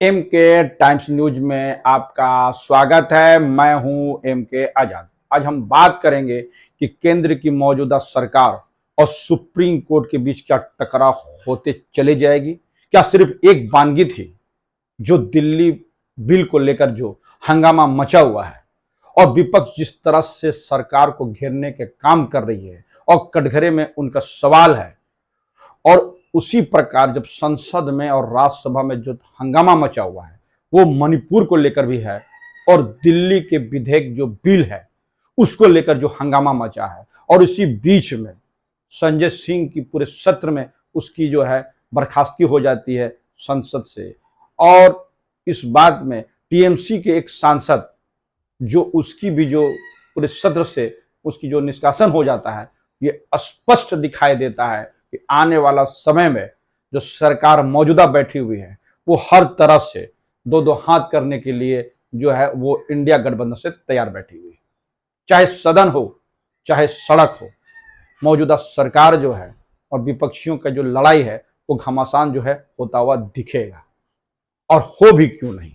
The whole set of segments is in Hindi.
एम के टाइम्स न्यूज में आपका स्वागत है। मैं हूं एम के आजाद। आज हम बात करेंगे कि केंद्र की मौजूदा सरकार और सुप्रीम कोर्ट के बीच क्या टकराव होते चले जाएगी। क्या सिर्फ एक वानगी थी जो दिल्ली बिल को लेकर जो हंगामा मचा हुआ है और विपक्ष जिस तरह से सरकार को घेरने के काम कर रही है और कटघरे में उनका सवाल है, और उसी प्रकार जब संसद में और राज्यसभा में जो हंगामा मचा हुआ है वो मणिपुर को लेकर भी है, और दिल्ली के विधेयक जो बिल है उसको लेकर जो हंगामा मचा है, और इसी बीच में संजय सिंह की पूरे सत्र में उसकी जो है बर्खास्तगी हो जाती है संसद से। और इस बात में टीएमसी के एक सांसद जो उसकी भी जो पूरे सत्र से उसकी जो निष्कासन हो जाता है, ये स्पष्ट दिखाई देता है कि आने वाला समय में जो सरकार मौजूदा बैठी हुई है वो हर तरह से दो दो हाथ करने के लिए जो है वो इंडिया गठबंधन से तैयार बैठी हुई है। चाहे सदन हो चाहे सड़क हो, मौजूदा सरकार जो है और विपक्षियों का जो लड़ाई है वो घमासान जो है होता हुआ दिखेगा। और हो भी क्यों नहीं,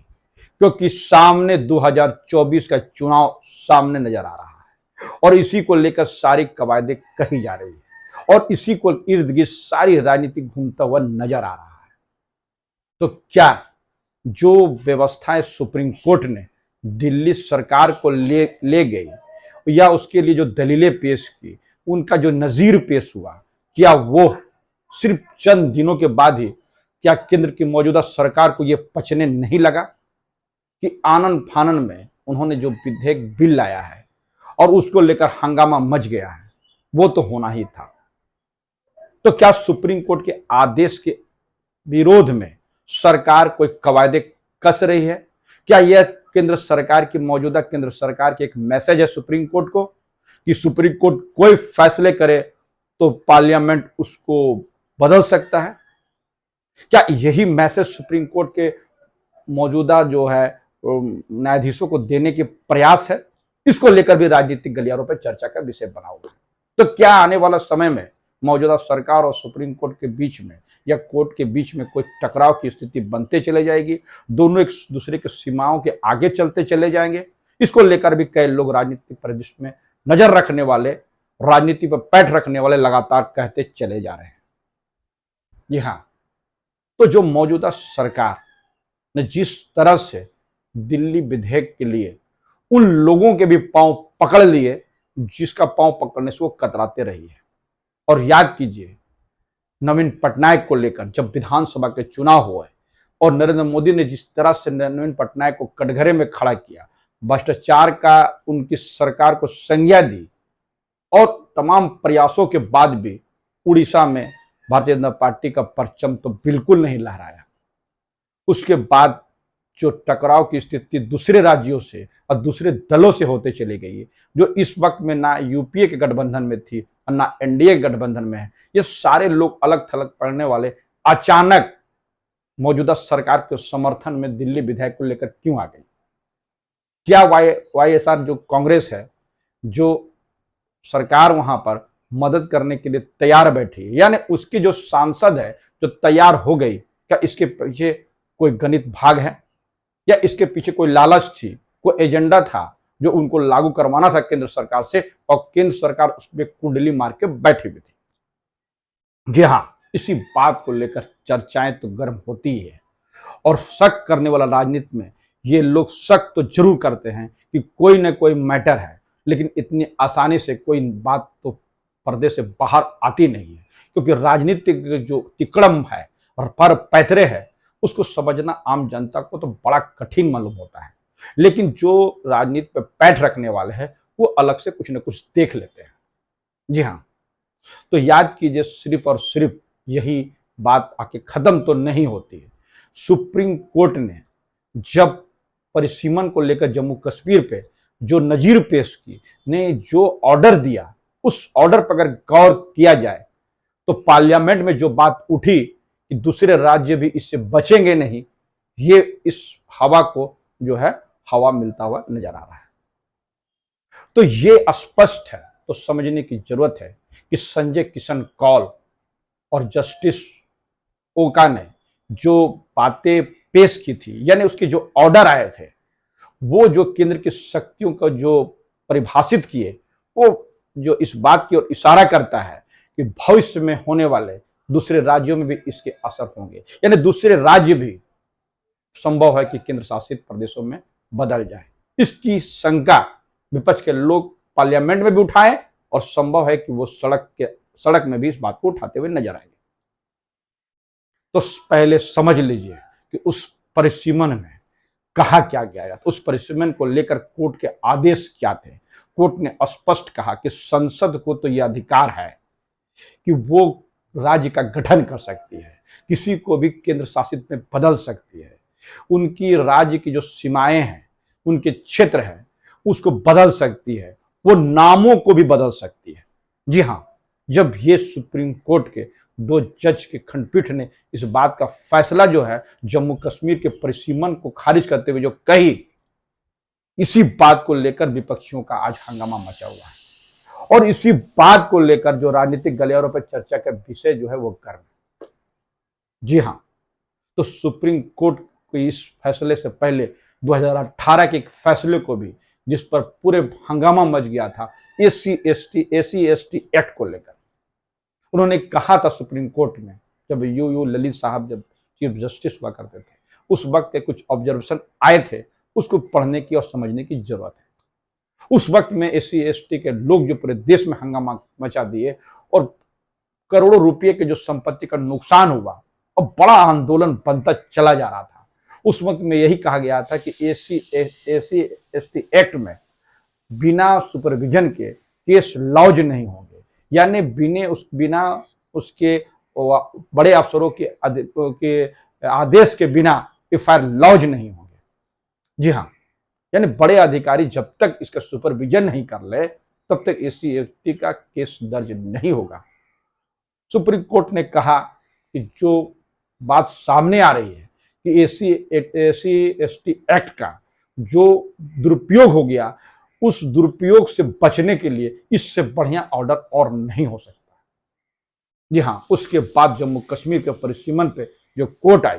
क्योंकि सामने 2024 का चुनाव सामने नजर आ रहा है और इसी को लेकर सारी कवायदें कही जा रही है और इसी को इर्द गिर्द सारी राजनीति घूमता हुआ नजर आ रहा है। तो क्या जो व्यवस्थाएं सुप्रीम कोर्ट ने दिल्ली सरकार को ले गई या उसके लिए जो दलीलें पेश की, उनका जो नजीर पेश हुआ, क्या वो सिर्फ चंद दिनों के बाद ही क्या केंद्र की मौजूदा सरकार को यह पचने नहीं लगा कि आनन फानन में उन्होंने जो विधेयक बिल लाया है और उसको लेकर हंगामा मच गया है, वो तो होना ही था। तो क्या सुप्रीम कोर्ट के आदेश के विरोध में सरकार कोई कवायदे कस रही है? क्या यह केंद्र सरकार की मौजूदा केंद्र सरकार की एक मैसेज है सुप्रीम कोर्ट को कि सुप्रीम कोर्ट कोई फैसले करे तो पार्लियामेंट उसको बदल सकता है? क्या यही मैसेज सुप्रीम कोर्ट के मौजूदा जो है न्यायाधीशों को देने के प्रयास है? इसको लेकर भी राजनीतिक गलियारों पर चर्चा का विषय बना हुआ है। तो क्या आने वाला समय में मौजूदा सरकार और सुप्रीम कोर्ट के बीच में या कोर्ट के बीच में कोई टकराव की स्थिति बनते चले जाएगी? दोनों एक दूसरे की सीमाओं के आगे चलते चले जाएंगे? इसको लेकर भी कई लोग राजनीतिक परिदृश्य में नजर रखने वाले, राजनीति पर पैठ रखने वाले लगातार कहते चले जा रहे हैं। जी हाँ, तो जो मौजूदा सरकार ने जिस तरह से दिल्ली विधेयक के लिए उन लोगों के भी पांव पकड़ लिए जिसका पांव पकड़ने से वो कतराते रही है। और याद कीजिए, नवीन पटनायक को लेकर जब विधानसभा के चुनाव हुए और नरेंद्र मोदी ने जिस तरह से नवीन पटनायक को कटघरे में खड़ा किया, भ्रष्टाचार का उनकी सरकार को संज्ञा दी, और तमाम प्रयासों के बाद भी उड़ीसा में भारतीय जनता पार्टी का परचम तो बिल्कुल नहीं लहराया। उसके बाद जो टकराव की स्थिति दूसरे राज्यों से और दूसरे दलों से होते चली गई, जो इस वक्त में ना यूपीए के गठबंधन में थी और ना एनडीए गठबंधन में है, ये सारे लोग अलग थलग पड़ने वाले अचानक मौजूदा सरकार के समर्थन में दिल्ली विधेयक को लेकर क्यों आ गई? क्या वाईएसआर जो कांग्रेस है, जो सरकार वहां पर मदद करने के लिए तैयार बैठी है, यानी उसकी जो सांसद है जो तैयार हो गई, क्या इसके पीछे कोई गणित भाग है या इसके पीछे कोई लालच थी, कोई एजेंडा था जो उनको लागू करवाना था केंद्र सरकार से, और केंद्र सरकार उसमें कुंडली मार के बैठी हुई थी? जी हाँ, इसी बात को लेकर चर्चाएं तो गर्म होती है और शक करने वाला राजनीति में ये लोग शक तो जरूर करते हैं कि कोई ना कोई मैटर है, लेकिन इतनी आसानी से कोई बात तो पर्दे से बाहर आती नहीं है, क्योंकि राजनीतिक जो तिकड़म है और पर पैतरे है उसको समझना आम जनता को तो बड़ा कठिन मालूम होता है, लेकिन जो राजनीति पे पैठ रखने वाले हैं वो अलग से कुछ न कुछ देख लेते हैं। जी हाँ, तो याद कीजिए, सिर्फ और सिर्फ यही बात आके खत्म तो नहीं होती है। सुप्रीम कोर्ट ने जब परिसीमन को लेकर जम्मू कश्मीर पे जो नजीर पेश की, ने जो ऑर्डर दिया, उस ऑर्डर पर अगर गौर किया जाए तो पार्लियामेंट में जो बात उठी कि दूसरे राज्य भी इससे बचेंगे नहीं, ये इस हवा को जो है हवा मिलता हुआ नजर आ रहा है। तो ये स्पष्ट है, तो समझने की जरूरत है कि संजय किशन कौल और जस्टिस ओका ने जो बातें पेश की थी, यानी उसके जो ऑर्डर आए थे, वो जो केंद्र की शक्तियों को जो परिभाषित किए, वो जो इस बात की ओर इशारा करता है कि भविष्य में होने वाले दूसरे राज्यों में भी इसके असर होंगे, यानी दूसरे राज्य भी संभव है कि केंद्र शासित प्रदेशों में बदल जाए। इसकी शंका विपक्ष के लोग पार्लियामेंट में भी उठाए और संभव है कि वो सड़क में भी इस बात को उठाते हुए नजर आएंगे। तो पहले समझ लीजिए कि उस परिसीमन में कहा क्या गया था, उस परिसीमन को लेकर कोर्ट के आदेश क्या थे। कोर्ट ने स्पष्ट कहा कि संसद को तो यह अधिकार है कि वो राज्य का गठन कर सकती है, किसी को भी केंद्र शासित में बदल सकती है, उनकी राज्य की जो सीमाएं हैं, उनके क्षेत्र है, उसको बदल सकती है, वो नामों को भी बदल सकती है। जी हाँ, जब ये सुप्रीम कोर्ट के 2 जज की खंडपीठ ने इस बात का फैसला जो है जम्मू कश्मीर के परिसीमन को खारिज करते हुए जो कही, इसी बात को लेकर विपक्षियों का आज हंगामा मचा हुआ है और इसी बात को लेकर जो राजनीतिक गलियारों पर चर्चा का विषय जो है वो गर्म। जी हाँ, तो सुप्रीम कोर्ट के इस फैसले से पहले 2018 के एक फैसले को भी, जिस पर पूरे हंगामा मच गया था, एसी एसटी एक्ट को लेकर, उन्होंने कहा था सुप्रीम कोर्ट में, जब यू ललित साहब जब चीफ जस्टिस हुआ करते थे, उस वक्त के कुछ ऑब्जर्वेशन आए थे, उसको पढ़ने की और समझने की जरूरत है। उस वक्त में एससी एसटी के लोग जो पूरे देश में हंगामा मचा दिए और करोड़ों रुपए के जो संपत्ति का नुकसान हुआ और बड़ा आंदोलन बनता चला जा रहा था। उस वक्त में यही कहा गया था कि एससी एसटी एक्ट में बिना सुपरविजन के केस लॉज नहीं होंगे, यानी बिना उसके बड़े अफसरों के आदेश के बिना एफआईआर लॉज नहीं होंगे। जी हाँ, यानी बड़े अधिकारी जब तक इसका सुपरविजन नहीं कर ले तब तक एससी एसटी का केस दर्ज नहीं होगा। सुप्रीम कोर्ट ने कहा कि जो बात सामने आ रही है कि एससी एसटी एक्ट का जो दुरुपयोग हो गया, उस दुरुपयोग से बचने के लिए इससे बढ़िया ऑर्डर और नहीं हो सकता। जी हाँ, उसके बाद जम्मू कश्मीर के परिसीमन पे जो कोर्ट आई,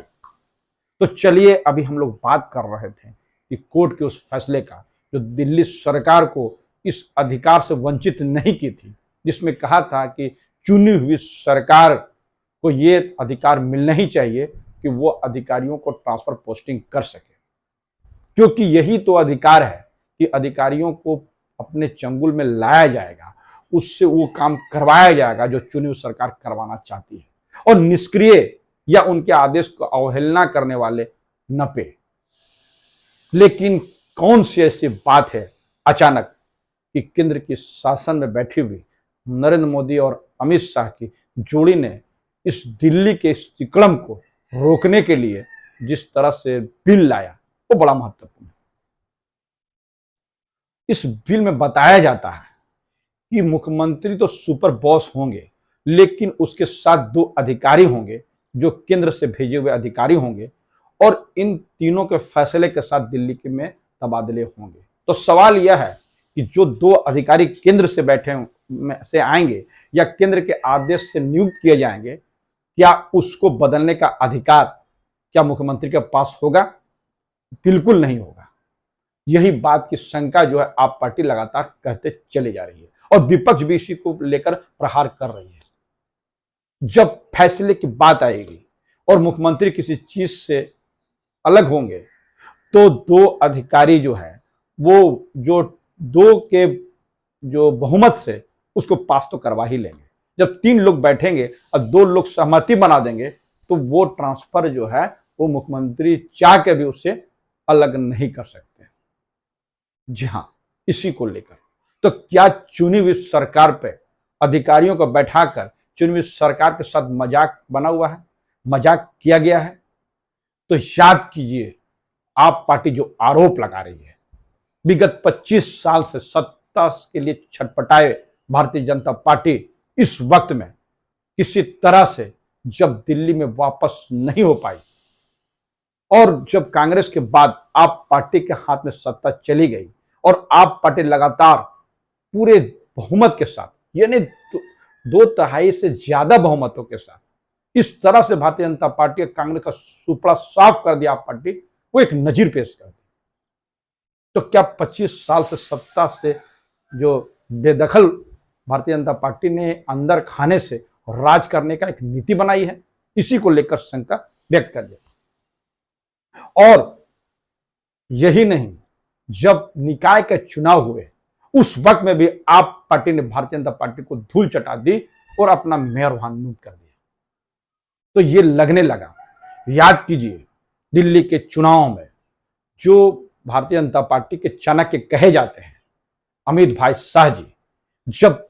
तो चलिए अभी हम लोग बात कर रहे थे कि कोर्ट के उस फैसले का जो दिल्ली सरकार को इस अधिकार से वंचित नहीं की थी, जिसमें कहा था कि चुनी हुई सरकार को ये अधिकार मिलना ही चाहिए कि वो अधिकारियों को ट्रांसफर पोस्टिंग कर सके, क्योंकि यही तो अधिकार है कि अधिकारियों को अपने चंगुल में लाया जाएगा, उससे वो काम करवाया जाएगा जो चुनी हुई सरकार करवाना चाहती है, और निष्क्रिय या उनके आदेश को अवहेलना करने वाले न पे। लेकिन कौन सी ऐसी बात है अचानक कि केंद्र की शासन में बैठी हुई नरेंद्र मोदी और अमित शाह की जोड़ी ने इस दिल्ली के इस तिकड़म को रोकने के लिए जिस तरह से बिल लाया, वो बड़ा महत्वपूर्ण है। इस बिल में बताया जाता है कि मुख्यमंत्री तो सुपर बॉस होंगे, लेकिन उसके साथ 2 अधिकारी होंगे जो केंद्र से भेजे हुए अधिकारी होंगे, और इन तीनों के फैसले के साथ दिल्ली के में तबादले होंगे। तो सवाल यह है कि जो 2 अधिकारी केंद्र से से आएंगे या केंद्र के आदेश से नियुक्त किए जाएंगे, क्या उसको बदलने का अधिकार क्या मुख्यमंत्री के पास होगा? बिल्कुल नहीं होगा। यही बात की शंका जो है आप पार्टी लगातार कहते चले जा रही है और विपक्ष भी इसी को लेकर प्रहार कर रही है। जब फैसले की बात आएगी और मुख्यमंत्री किसी चीज से अलग होंगे, तो 2 अधिकारी जो है वो जो 2 के जो बहुमत से उसको पास तो करवा ही लेंगे। जब 3 लोग बैठेंगे और 2 लोग सहमति बना देंगे, तो वो ट्रांसफर जो है वो मुख्यमंत्री चाह के भी उससे अलग नहीं कर सकते। जी हाँ, इसी को लेकर तो क्या चुनी हुई सरकार पे अधिकारियों को बैठाकर चुनी हुई सरकार के साथ मजाक बना हुआ है, मजाक किया गया है? तो याद कीजिए, आप पार्टी जो आरोप लगा रही है, विगत 25 साल से सत्ता के लिए छटपटाए भारतीय जनता पार्टी इस वक्त में किसी तरह से जब दिल्ली में वापस नहीं हो पाई और जब कांग्रेस के बाद आप पार्टी के हाथ में सत्ता चली गई और आप पार्टी लगातार पूरे बहुमत के साथ, यानी 2 तिहाई से ज्यादा बहुमतों के साथ इस तरह से भारतीय जनता पार्टी कांग्रेस का सुपड़ा साफ कर दिया। आप पार्टी वो एक नजीर पेश कर दी। तो क्या 25 साल से सत्ता से जो बेदखल भारतीय जनता पार्टी ने अंदर खाने से राज करने का एक नीति बनाई है, इसी को लेकर शंका व्यक्त कर दिया। और यही नहीं, जब निकाय के चुनाव हुए उस वक्त में भी आप पार्टी ने भारतीय जनता पार्टी को धूल चटा दी और अपना मेयर वहां नियुक्त कर दिया। तो ये लगने लगा, याद कीजिए दिल्ली के चुनाव में जो भारतीय जनता पार्टी के चाणक्य कहे जाते हैं अमित भाई शाह जी, जब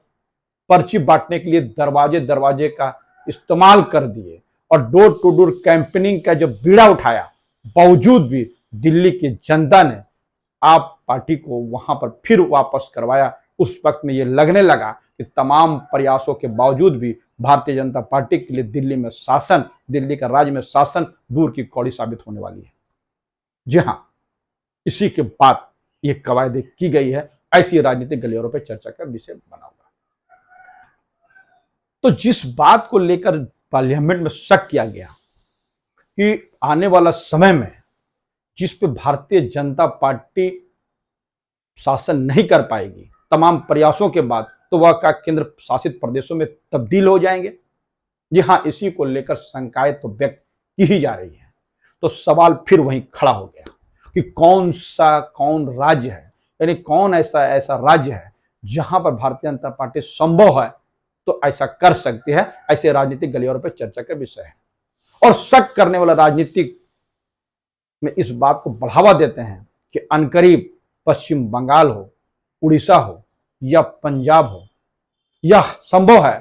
पर्ची बांटने के लिए दरवाजे दरवाजे का इस्तेमाल कर दिए और डोर टू डोर कैंपेनिंग का जब बीड़ा उठाया, बावजूद भी दिल्ली की जनता ने आप पार्टी को वहां पर फिर वापस करवाया। उस वक्त में ये लगने लगा कि तमाम प्रयासों के बावजूद भी भारतीय जनता पार्टी के लिए दिल्ली में शासन, दिल्ली का राज्य में शासन दूर की कौड़ी साबित होने वाली है। जी हां, इसी के बाद ये कवायद की गई है। ऐसी राजनीतिक गलियारों पर चर्चा का विषय बना हुआ। तो जिस बात को लेकर पार्लियामेंट में शक किया गया कि आने वाला समय में जिस पे भारतीय जनता पार्टी शासन नहीं कर पाएगी तमाम प्रयासों के बाद, तो वह का केंद्र शासित प्रदेशों में तब्दील हो जाएंगे। जी हां, इसी को लेकर शंकाएं तो व्यक्त की ही जा रही है। तो सवाल फिर वहीं खड़ा हो गया कि कौन राज्य है, यानी कौन ऐसा राज्य है जहां पर भारतीय जनता पार्टी संभव है तो ऐसा कर सकती है। ऐसे राजनीतिक गलियारों पर चर्चा का विषय है। और शक करने वाला राजनीतिक में इस बात को बढ़ावा देते हैं कि अनकरीब पश्चिम बंगाल हो, उड़ीसा हो या पंजाब हो, यह संभव है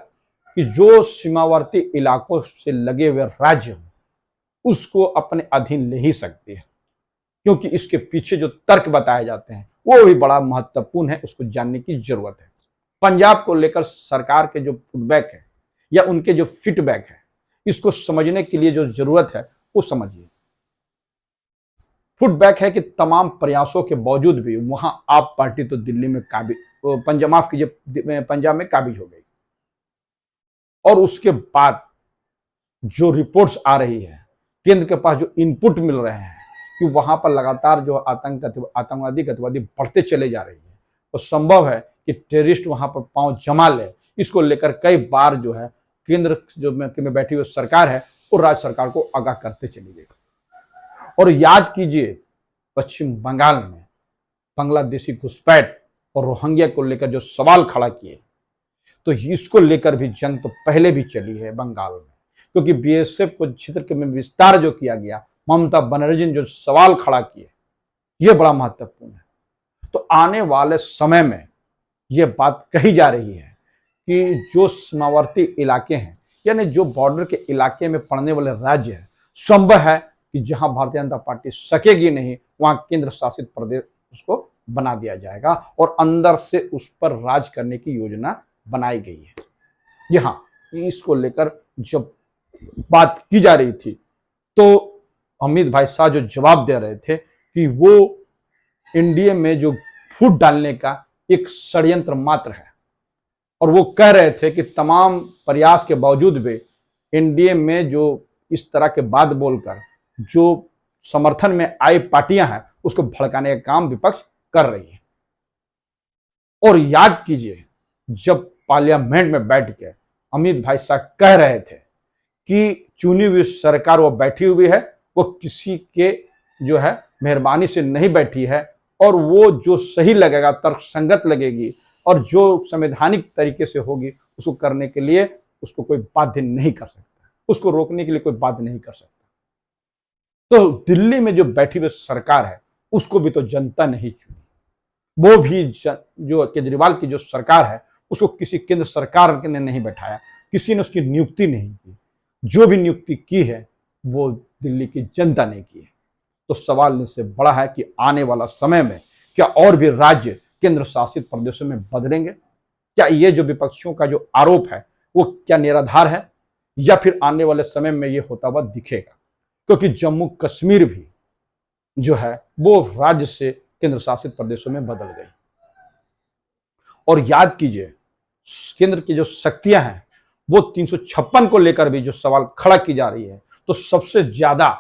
कि जो सीमावर्ती इलाकों से लगे हुए राज्य हो उसको अपने अधीन ले ही सकती है, क्योंकि इसके पीछे जो तर्क बताए जाते हैं वो भी बड़ा महत्वपूर्ण है, उसको जानने की जरूरत है। पंजाब को लेकर सरकार के जो फीडबैक है या उनके जो फीडबैक है, इसको समझने के लिए जो जरूरत है वो समझिए। फीडबैक है कि तमाम प्रयासों के बावजूद भी वहां आप पार्टी तो दिल्ली में पंजाब में काबिज हो गई। और उसके बाद जो रिपोर्ट्स आ रही है, केंद्र के पास जो इनपुट मिल रहे हैं कि वहां पर लगातार जो आतंकवादी गतिविधि बढ़ते चले जा रही है, तो संभव है कि टेररिस्ट वहां पर पांव जमा ले। इसको लेकर कई बार जो है केंद्र जो में बैठी हुई सरकार है वो राज्य सरकार को आगाह करते चली गई। और याद कीजिए पश्चिम बंगाल में बांग्लादेशी घुसपैठ और रोहिंग्या को लेकर जो सवाल खड़ा किए, तो इसको लेकर भी जंग तो पहले भी चली है बंगाल में, क्योंकि बीएसएफ को क्षेत्र में विस्तार जो किया गया, ममता बनर्जी ने जो सवाल खड़ा किए, ये बड़ा महत्वपूर्ण है। तो आने वाले समय में ये बात कही जा रही है कि जो सीमावर्ती इलाके हैं, यानी जो बॉर्डर के इलाके में पड़ने वाले राज्य है, संभव है कि जहां भारतीय जनता पार्टी सकेगी नहीं वहां केंद्र शासित प्रदेश उसको बना दिया जाएगा और अंदर से उस पर राज करने की योजना बनाई गई है। जी हाँ, इसको लेकर जब बात की जा रही थी तो अमित भाई शाह जो जवाब दे रहे थे कि वो एनडीए में जो फूट डालने का एक षड्यंत्र मात्र है, और वो कह रहे थे कि तमाम प्रयास के बावजूद भी एनडीए में जो इस तरह के बात बोलकर जो समर्थन में आई पार्टियां हैं उसको भड़काने का काम विपक्ष कर रही है। और याद कीजिए जब पार्लियामेंट में बैठ के अमित भाई शाह कह रहे थे कि चुनी हुई सरकार वो बैठी हुई है, वो किसी के जो है मेहरबानी से नहीं बैठी है, और वो जो सही लगेगा, तर्कसंगत लगेगी और जो संवैधानिक तरीके से होगी उसको करने के लिए उसको कोई बाध्य नहीं कर सकता, उसको रोकने के लिए कोई बाध्य नहीं कर सकता। तो दिल्ली में जो बैठी हुई सरकार है उसको भी तो जनता नहीं चुनी, वो भी जो केजरीवाल की जो सरकार है उसको किसी केंद्र सरकार ने नहीं बैठाया, किसी ने उसकी नियुक्ति नहीं की, जो भी नियुक्ति की है वो दिल्ली की जनता ने की है। तो सवाल इससे बड़ा है कि आने वाला समय में क्या और भी राज्य केंद्र शासित प्रदेशों में बदलेंगे? क्या ये जो विपक्षियों का जो आरोप है वो क्या निराधार है, या फिर आने वाले समय में ये होता हुआ दिखेगा? क्योंकि जम्मू कश्मीर भी जो है वो राज्य से केंद्र शासित प्रदेशों में बदल गई। और याद कीजिए केंद्र की जो शक्तियां हैं वो 356 को लेकर भी जो सवाल खड़ा की जा रही है, तो सबसे ज्यादा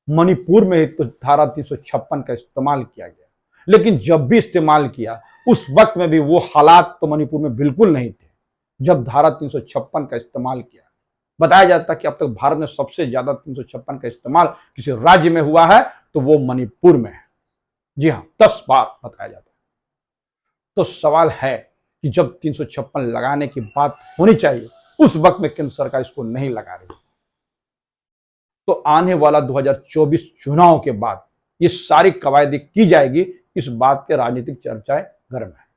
मणिपुर में तो धारा 356 का इस्तेमाल किया गया। लेकिन जब भी इस्तेमाल किया उस वक्त में भी वो हालात तो मणिपुर में बिल्कुल नहीं थे जब धारा 356 का इस्तेमाल किया। बताया जाता कि अब तक भारत में सबसे ज्यादा 356 का इस्तेमाल किसी राज्य में हुआ है तो वो मणिपुर में है। जी हाँ, 10 बार बताया जाता है। तो सवाल है कि जब 356 लगाने की बात होनी चाहिए उस वक्त में केंद्र सरकार इसको नहीं लगा रही, तो आने वाला 2024 चुनाव के बाद ये सारी कवायदी की जाएगी, इस बात के राजनीतिक चर्चाएं गर्म है।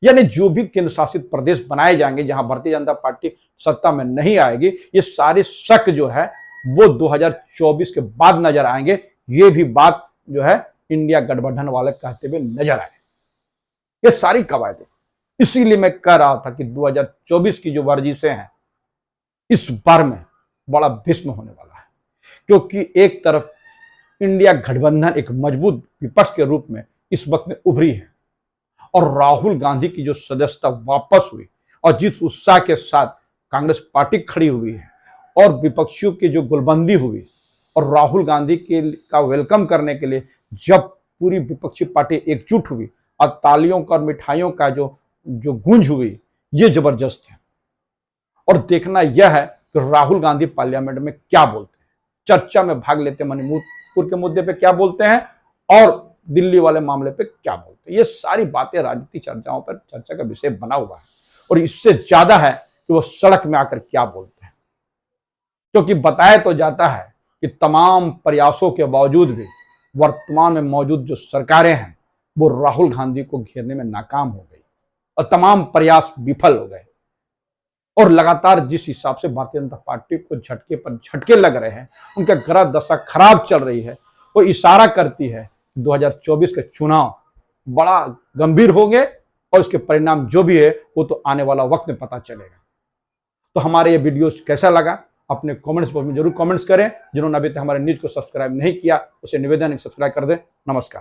यानी जो भी केंद्र शासित प्रदेश बनाए जाएंगे जहां भारतीय जनता पार्टी सत्ता में नहीं आएगी, ये सारे शक जो है वो 2024 के बाद नजर आएंगे। ये भी बात जो है इंडिया गठबंधन वाले कहते हुए नजर आए। ये सारी कवायदें, इसीलिए मैं कह रहा था कि 2024 की जो वर्जिशें हैं इस बार में बड़ा भीष्म होने वाला है, क्योंकि एक तरफ इंडिया गठबंधन एक मजबूत विपक्ष के रूप में इस वक्त में उभरी है और राहुल गांधी की जो सदस्यता वापस हुई और जिस उत्साह के साथ कांग्रेस पार्टी खड़ी हुई है और विपक्षियों की जो गुलबंदी हुई और राहुल गांधी के का वेलकम करने के लिए जब पूरी विपक्षी पार्टी एकजुट हुई और तालियों का और मिठाइयों का जो गूंज हुई, ये जबरदस्त है। और देखना यह है कि राहुल गांधी पार्लियामेंट में क्या बोलते हैं, चर्चा में भाग लेते हैं, मणिपुर के मुद्दे पे क्या बोलते हैं और दिल्ली वाले मामले पे क्या बोलते हैं। ये सारी बातें राजनीतिक चर्चाओं पर चर्चा का विषय बना हुआ है और इससे ज्यादा है कि वो सड़क में आकर क्या बोलते हैं, क्योंकि बताया तो जाता है कि तमाम प्रयासों के बावजूद भी वर्तमान में मौजूद जो सरकारें हैं वो राहुल गांधी को घेरने में नाकाम हो गई और तमाम प्रयास विफल हो गए। और लगातार जिस हिसाब से भारतीय जनता पार्टी को झटके पर झटके लग रहे हैं, उनका ग्रह दशा खराब चल रही है, वो इशारा करती है 2024 के चुनाव बड़ा गंभीर होंगे और इसके परिणाम जो भी है वो तो आने वाला वक्त में पता चलेगा। तो हमारे ये वीडियोस कैसा लगा अपने कमेंट्स बॉक्स में जरूर कमेंट्स करें। जिन्होंने अभी तक हमारे न्यूज को सब्सक्राइब नहीं किया उसे निवेदन है सब्सक्राइब कर दें। नमस्कार।